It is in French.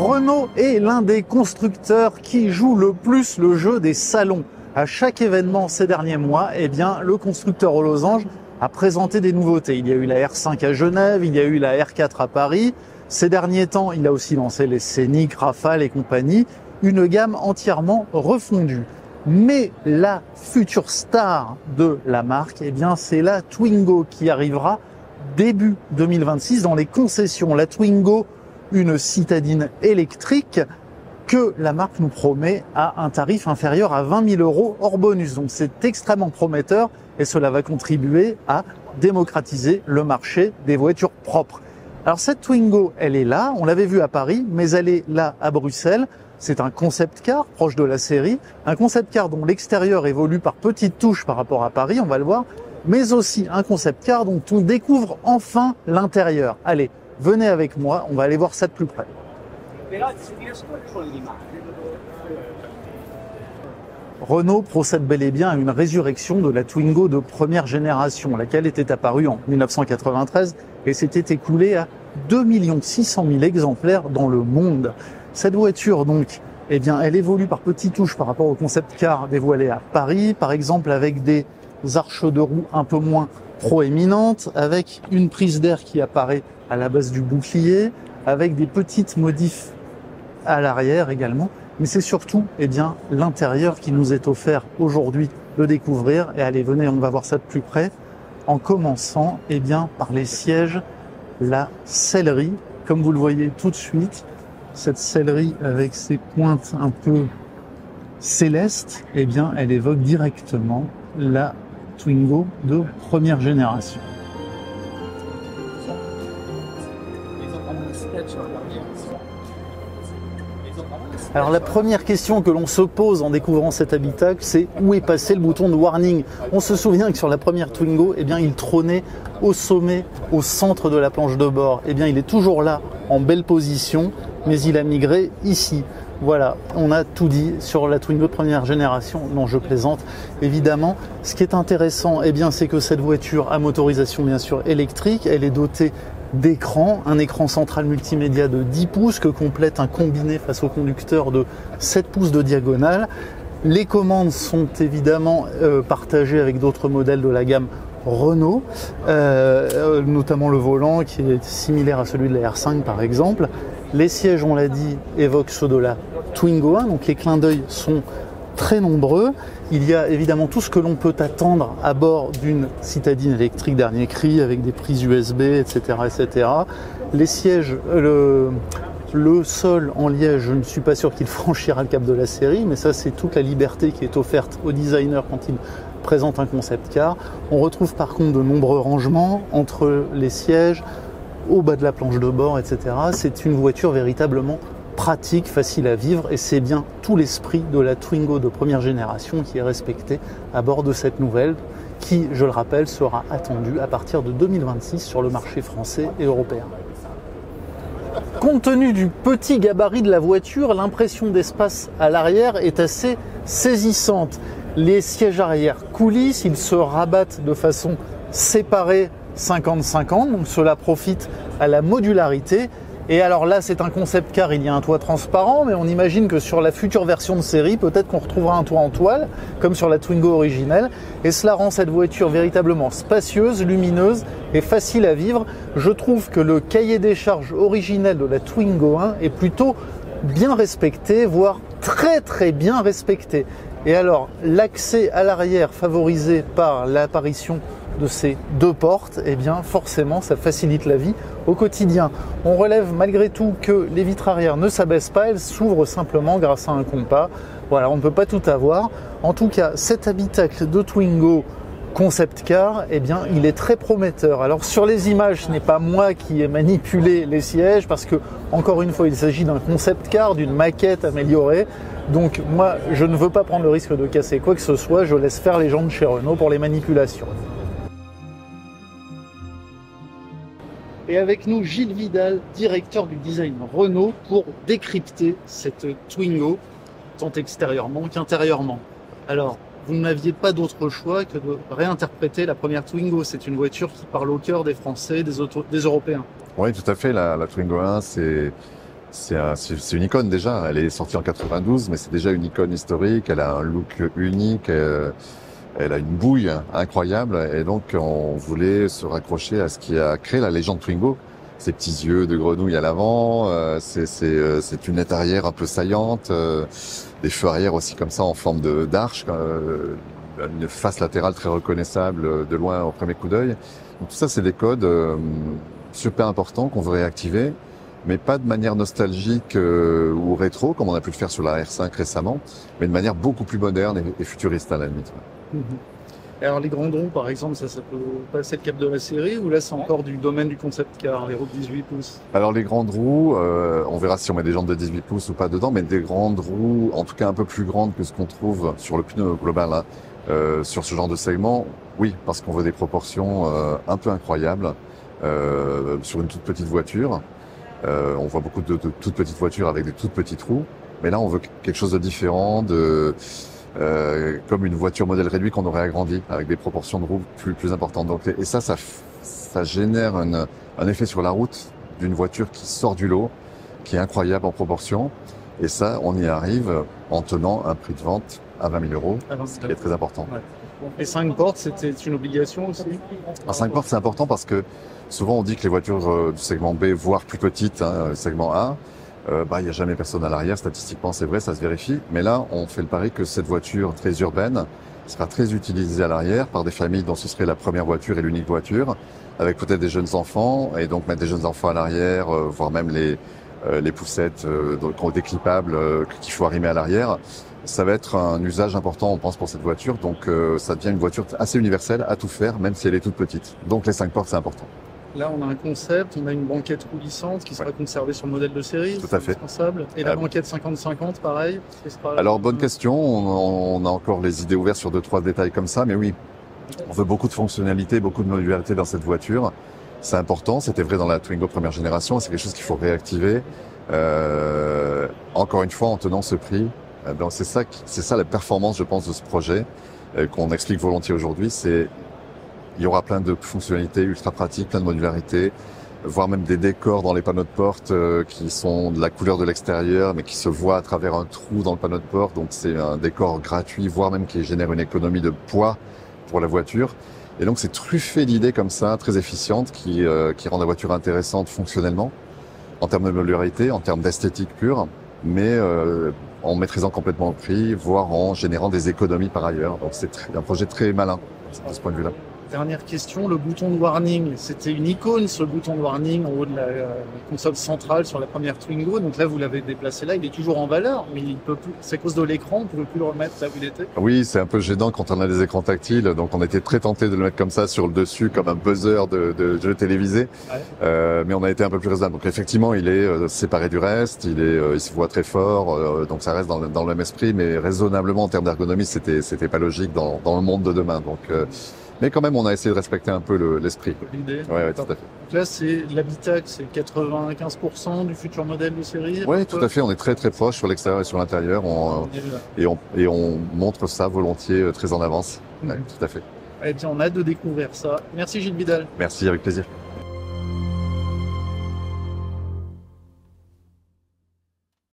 Renault est l'un des constructeurs qui joue le plus le jeu des salons. À chaque événement ces derniers mois, eh bien, le constructeur aux losanges a présenté des nouveautés. Il y a eu la R5 à Genève, il y a eu la R4 à Paris. Ces derniers temps, il a aussi lancé les Scénic, Rafale et compagnie, une gamme entièrement refondue. Mais la future star de la marque, eh bien, c'est la Twingo qui arrivera début 2026 dans les concessions. La Twingo, une citadine électrique que la marque nous promet à un tarif inférieur à 20 000 € hors bonus. Donc c'est extrêmement prometteur et cela va contribuer à démocratiser le marché des voitures propres. Alors cette Twingo, elle est là, on l'avait vue à Paris, mais elle est là à Bruxelles. C'est un concept car proche de la série, un concept car dont l'extérieur évolue par petites touches par rapport à Paris, on va le voir, mais aussi un concept car dont on découvre enfin l'intérieur. Allez, venez avec moi, on va aller voir ça de plus près. Renault procède bel et bien à une résurrection de la Twingo de première génération, laquelle était apparue en 1993 et s'était écoulée à 2 600 000 exemplaires dans le monde. Cette voiture, donc, eh bien, elle évolue par petites touches par rapport au concept car dévoilé à Paris, par exemple avec des arches de roue un peu moins proéminentes, avec une prise d'air qui apparaît à la base du bouclier, avec des petites modifs à l'arrière également. Mais c'est surtout, eh bien, l'intérieur qui nous est offert aujourd'hui de découvrir. Et allez, venez, on va voir ça de plus près. En commençant, eh bien, par les sièges, la sellerie, comme vous le voyez tout de suite. Cette sellerie avec ses pointes un peu célestes, eh bien, elle évoque directement la Twingo de première génération. Alors la première question que l'on se pose en découvrant cet habitacle, c'est où est passé le bouton de warning. On se souvient que sur la première Twingo, eh bien, il trônait au sommet, au centre de la planche de bord. Eh bien, il est toujours là, en belle position, mais il a migré ici. Voilà, on a tout dit sur la Twingo de première génération. Non, je plaisante, évidemment. Ce qui est intéressant, eh bien, c'est que cette voiture à motorisation, bien sûr, électrique, elle est dotée d'écran, un écran central multimédia de 10 pouces que complète un combiné face au conducteur de 7 pouces de diagonale. Les commandes sont évidemment partagées avec d'autres modèles de la gamme Renault, notamment le volant qui est similaire à celui de la R5 par exemple. Les sièges, on l'a dit, évoquent ceux de la Twingo 1, donc les clins d'œil sont très nombreux. Il y a évidemment tout ce que l'on peut attendre à bord d'une citadine électrique dernier cri avec des prises USB, etc., etc. Les sièges, le sol en liège, je ne suis pas sûr qu'il franchira le cap de la série, mais ça c'est toute la liberté qui est offerte au designer quand il présente un concept car. On retrouve par contre de nombreux rangements entre les sièges, au bas de la planche de bord, etc. C'est une voiture véritablement pratique, facile à vivre et c'est bien tout l'esprit de la Twingo de première génération qui est respecté à bord de cette nouvelle qui, je le rappelle, sera attendue à partir de 2026 sur le marché français et européen. Compte tenu du petit gabarit de la voiture, l'impression d'espace à l'arrière est assez saisissante. Les sièges arrière coulissent, ils se rabattent de façon séparée 50-50, donc cela profite à la modularité. Et alors là, c'est un concept car, il y a un toit transparent, mais on imagine que sur la future version de série, peut-être qu'on retrouvera un toit en toile, comme sur la Twingo originelle, et cela rend cette voiture véritablement spacieuse, lumineuse et facile à vivre. Je trouve que le cahier des charges originel de la Twingo 1 est plutôt bien respecté, voire très très bien respecté. Et alors, l'accès à l'arrière favorisé par l'apparition de ces deux portes, eh bien forcément ça facilite la vie au quotidien. On relève malgré tout que les vitres arrière ne s'abaissent pas, elles s'ouvrent simplement grâce à un compas. Voilà, on ne peut pas tout avoir. En tout cas, cet habitacle de Twingo concept car, eh bien il est très prometteur. Alors sur les images, ce n'est pas moi qui ai manipulé les sièges parce que, encore une fois, il s'agit d'un concept car, d'une maquette améliorée. Donc moi, je ne veux pas prendre le risque de casser quoi que ce soit, je laisse faire les gens de chez Renault pour les manipulations. Et avec nous, Gilles Vidal, directeur du design Renault, pour décrypter cette Twingo, tant extérieurement qu'intérieurement. Alors, vous n'aviez pas d'autre choix que de réinterpréter la première Twingo. C'est une voiture qui parle au cœur des Français, des Européens. Oui, tout à fait. La Twingo 1, c'est c'est une icône déjà. Elle est sortie en 92, mais c'est déjà une icône historique. Elle a un look unique. Elle a une bouille incroyable. Et donc, on voulait se raccrocher à ce qui a créé la légende Twingo. Ces petits yeux de grenouille à l'avant, c'est une aile arrière un peu saillante, des feux arrière aussi comme ça en forme d'arche, une face latérale très reconnaissable de loin au premier coup d'œil. Donc tout ça, c'est des codes super importants qu'on veut réactiver, mais pas de manière nostalgique ou rétro, comme on a pu le faire sur la R5 récemment, mais de manière beaucoup plus moderne et futuriste à la limite. Alors les grandes roues, par exemple, ça peut passer le cap de la série, ou là c'est encore du domaine du concept car, les roues de 18 pouces? Alors les grandes roues, on verra si on met des jantes de 18 pouces ou pas dedans, mais des grandes roues, en tout cas un peu plus grandes que ce qu'on trouve sur le pneu global, hein, sur ce genre de segment, oui, parce qu'on veut des proportions un peu incroyables sur une toute petite voiture. On voit beaucoup de toutes petites voitures avec des toutes petites roues, mais là on veut quelque chose de différent, comme une voiture modèle réduit qu'on aurait agrandi avec des proportions de roues plus importantes. Donc, et ça génère un effet sur la route d'une voiture qui sort du lot, qui est incroyable en proportion. Et ça, on y arrive en tenant un prix de vente à 20 000 euros, ce qui est très important. Ouais. Et 5 portes, c'était une obligation aussi? Un 5 portes, c'est important parce que souvent on dit que les voitures du segment B, voire plus petites, le segment A, il n'y a jamais personne à l'arrière. Statistiquement, c'est vrai, ça se vérifie. Mais là, on fait le pari que cette voiture très urbaine sera très utilisée à l'arrière par des familles dont ce serait la première voiture et l'unique voiture, avec peut-être des jeunes enfants, et donc mettre des jeunes enfants à l'arrière, voire même les poussettes déclipables qu'il faut arrimer à l'arrière. Ça va être un usage important, on pense, pour cette voiture. Donc, ça devient une voiture assez universelle à tout faire, même si elle est toute petite. Donc, les 5 portes, c'est important. Là, on a un concept, on a une banquette coulissante qui sera conservée sur le modèle de série. Tout à fait. Et la banquette 50-50, pareil. Alors, bonne question. On a encore les idées ouvertes sur 2-3 détails comme ça, mais oui, on veut beaucoup de fonctionnalités, beaucoup de modularité dans cette voiture. C'est important. C'était vrai dans la Twingo première génération. C'est quelque chose qu'il faut réactiver. Encore une fois, en tenant ce prix. Donc, c'est ça la performance, je pense, de ce projet qu'on explique volontiers aujourd'hui. Il y aura plein de fonctionnalités ultra pratiques, plein de modularité, voire même des décors dans les panneaux de porte qui sont de la couleur de l'extérieur, mais qui se voient à travers un trou dans le panneau de porte. Donc c'est un décor gratuit, voire même qui génère une économie de poids pour la voiture. Et donc c'est truffé d'idées comme ça, très efficientes, qui rendent la voiture intéressante fonctionnellement, en termes de modularité, en termes d'esthétique pure, mais en maîtrisant complètement le prix, voire en générant des économies par ailleurs. Donc c'est un projet très malin de ce point de vue-là. Dernière question, le bouton de warning, c'était une icône ce bouton de warning en haut de la console centrale sur la première Twingo. Donc là, vous l'avez déplacé là, il est toujours en valeur, mais il peut plus, c'est à cause de l'écran, on ne peut plus le remettre là où il était. Oui, c'est un peu gênant quand on a des écrans tactiles, donc on était très tenté de le mettre comme ça sur le dessus, comme un buzzer de jeu télévisé, mais on a été un peu plus raisonnable. Donc effectivement, il est séparé du reste, il se voit très fort, donc ça reste dans le même esprit, mais raisonnablement en termes d'ergonomie, c'était pas logique dans le monde de demain. Donc mais quand même, on a essayé de respecter un peu l'esprit. L'idée. Ouais, tout à fait. Donc là, c'est l'habitacle, c'est 95% du futur modèle de série. Oui, tout à fait. On est très très proche sur l'extérieur et sur l'intérieur. Et on montre ça volontiers très en avance. Ouais, tout à fait. Eh bien, on a hâte de découvrir ça. Merci Gilles Vidal. Merci, avec plaisir.